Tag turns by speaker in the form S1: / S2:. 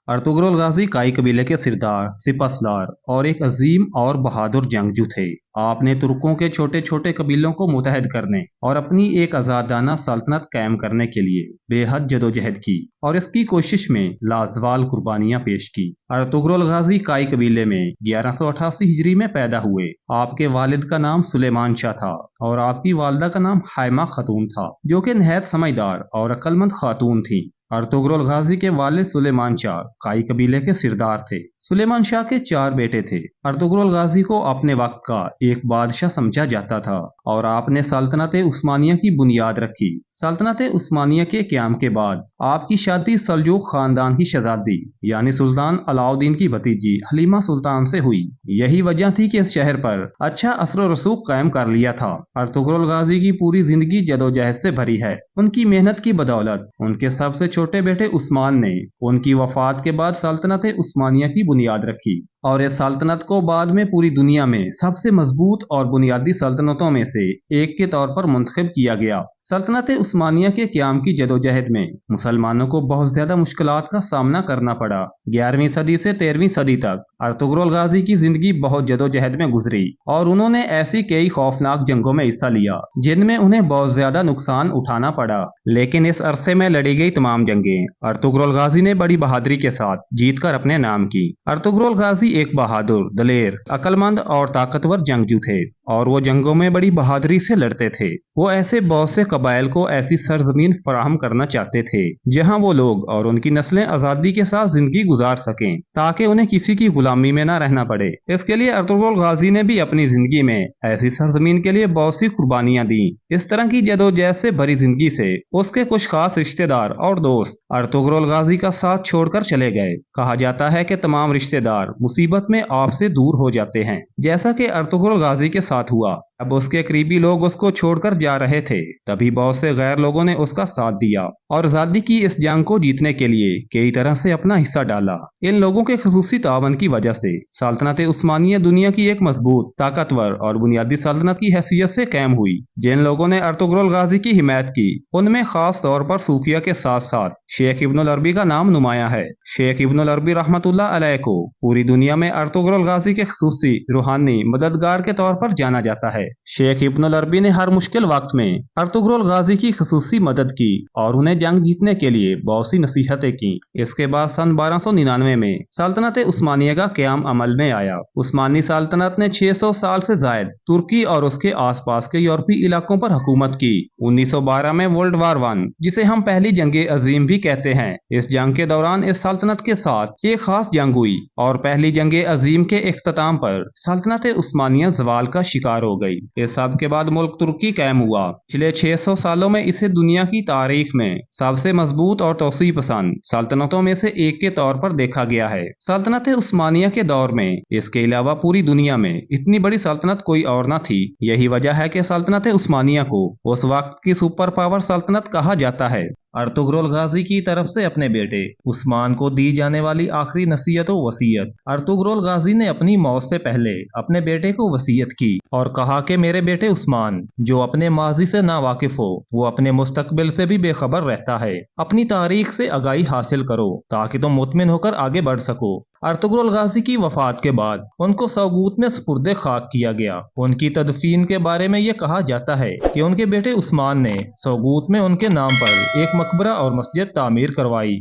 S1: Ertugrul गाजी काई कबीले के सिरदार, सिपहसालार और एक अजीम और बहादुर जंगजू थे। आपने तुर्कों के छोटे छोटे कबीलों को मुतहद करने और अपनी एक आजादाना सल्तनत कायम करने के लिए बेहद जदोजहद की और इसकी कोशिश में लाजवाल कुर्बानियां पेश की। अर्तुगरुल गाजी काई कबीले में 1188 हिजरी में पैदा हुए। आपके वालिद का नाम सुलेमान शाह था और आपकी वालदा का नाम हायमा खातून था, जो कि नहायत समझदार और अक्लमंद खातून थी। अर्तुगरुल गाजी के वालिद सुलेमान शाह काई कबीले के सिरदार थे। सुलेमान शाह के 4 बेटे थे। अर्तुगरुल गाजी को अपने वक्त का एक बादशाह समझा जाता था और आपने सल्तनत उस्मानिया की बुनियाद रखी। सल्तनत उस्मानिया के क़याम के बाद आपकी शादी सल्जूक खानदान की शहजादी यानी सुल्तान अलाउद्दीन की भतीजी हलीमा सुल्तान से हुई। यही वजह थी कि इस शहर पर अच्छा असर रसूख कायम कर लिया था। अर्तुगरुल गाजी की पूरी जिंदगी जदोजहद से भरी है। उनकी मेहनत की बदौलत उनके सबसे छोटे बेटे उस्मान ने उनकी वफात के बाद सल्तनत उस्मानिया की बुनियाद रखी और इस सल्तनत को बाद में पूरी दुनिया में सबसे मजबूत और बुनियादी सल्तनतों में से एक के तौर पर मुंतखब किया गया। सल्तनत उस्मानिया के क़याम की जदोजहद में मुसलमानों को बहुत ज्यादा मुश्किलात का सामना करना पड़ा। 11वीं सदी से 13वीं सदी तक अर्तुगरुल गाजी की जिंदगी बहुत जदोजहद में गुजरी और उन्होंने ऐसी कई खौफनाक जंगों में हिस्सा लिया जिनमें उन्हें बहुत ज्यादा नुकसान उठाना पड़ा। लेकिन इस अरसे में लड़ी गई तमाम जंगें अर्तुगरुल गाजी ने बड़ी बहादुरी के साथ जीत कर अपने नाम की। अर्तुगरुल गाजी एक बहादुर, दलेर, अक्लमंद और ताकतवर जंगजू थे और वो जंगों में बड़ी बहादुरी से लड़ते थे। वो ऐसे बहुत से कबाइल को ऐसी सरजमीन फराहम करना चाहते थे जहां वो लोग और उनकी नस्लें आजादी के साथ जिंदगी गुजार सकें ताकि उन्हें किसी की गुलामी में न रहना पड़े। इसके लिए अर्तुगरुल गाजी ने भी अपनी जिंदगी में ऐसी सरजमीन के लिए बहुत सी कुर्बानियां दी। इस तरह की जदोजहद से भरी जिंदगी से उसके कुछ खास रिश्तेदार और दोस्त अर्तुगरुल गाजी का साथ छोड़कर चले गए। कहा जाता है कि तमाम रिश्तेदार मुसीबत में आपसे दूर हो जाते हैं, जैसा कि अर्तुगरुल गाजी के साथ हुआ। अब उसके करीबी लोग उसको छोड़कर जा रहे थे, तभी बहुत से गैर लोगों ने उसका साथ दिया और आजादी की इस जंग को जीतने के लिए कई तरह से अपना हिस्सा डाला। इन लोगों के खसूसी तावन की वजह से सल्तनत उस्मानिया दुनिया की एक मजबूत, ताकतवर और बुनियादी सल्तनत की हैसियत से कायम हुई। जिन लोगों ने अर्तुगरुल गाजी की हिमायत की उनमें खास तौर पर सूफिया के साथ साथ शेख इब्नुल अरबी का नाम नुमाया है। शेख इब्नुल अरबी रहमतुल्लाह अलैह को पूरी दुनिया में अर्तुगरुल गाजी के खसूसी रूहानी मददगार के तौर पर जाना जाता है। शेख इब्नुल अरबी ने हर मुश्किल वक्त में अर्तुगरुल गाजी की खसूसी मदद की और उन्हें जंग जीतने के लिए बहुत सी नसीहतें की। इसके बाद सन 1299 में सल्तनत उस्मानिया का क़याम अमल में आया। उस्मानी सल्तनत ने 600 साल से जायद तुर्की और उसके आसपास के यूरोपीय इलाकों पर हुकूमत की। 1912 में वर्ल्ड वार 1, जिसे हम पहली जंग अजीम भी कहते हैं, इस जंग के दौरान इस सल्तनत के साथ एक खास जंग हुई और पहली जंग अजीम के इख्तिताम पर सल्तनत उस्मानिया जवाल का शिकार हो गई। इस सब के बाद मुल्क तुर्की कायम हुआ। पिछले 600 सालों में इसे दुनिया की तारीख में सबसे मजबूत और तोसी पसंद सल्तनतों में से एक के तौर पर देखा गया है। सल्तनत उस्मानिया के दौर में इसके अलावा पूरी दुनिया में इतनी बड़ी सल्तनत कोई और न थी। यही वजह है कि सल्तनत उस्मानिया को उस वक्त की सुपर पावर सल्तनत कहा जाता है। अर्तुगरुल गाजी की तरफ से अपने बेटे उस्मान को दी जाने वाली आखिरी नसीहत व वसीयत। अर्तुगरुल गाजी ने अपनी मौत से पहले अपने बेटे को वसीयत की और कहा कि मेरे बेटे उस्मान, जो अपने माजी से ना वाकिफ हो, वो अपने मुस्तकबिल से भी बेखबर रहता है। अपनी तारीख से आगाही हासिल करो ताकि तुम मुतमिन होकर आगे बढ़ सको। अर्तुगरुल गाजी की वफात के बाद उनको सौगूत में सुपुर्दे खाक किया गया। उनकी तदफीन के बारे में ये कहा जाता है कि उनके बेटे उस्मान ने सौगूत में उनके नाम पर एक मकबरा और मस्जिद तामीर करवाई।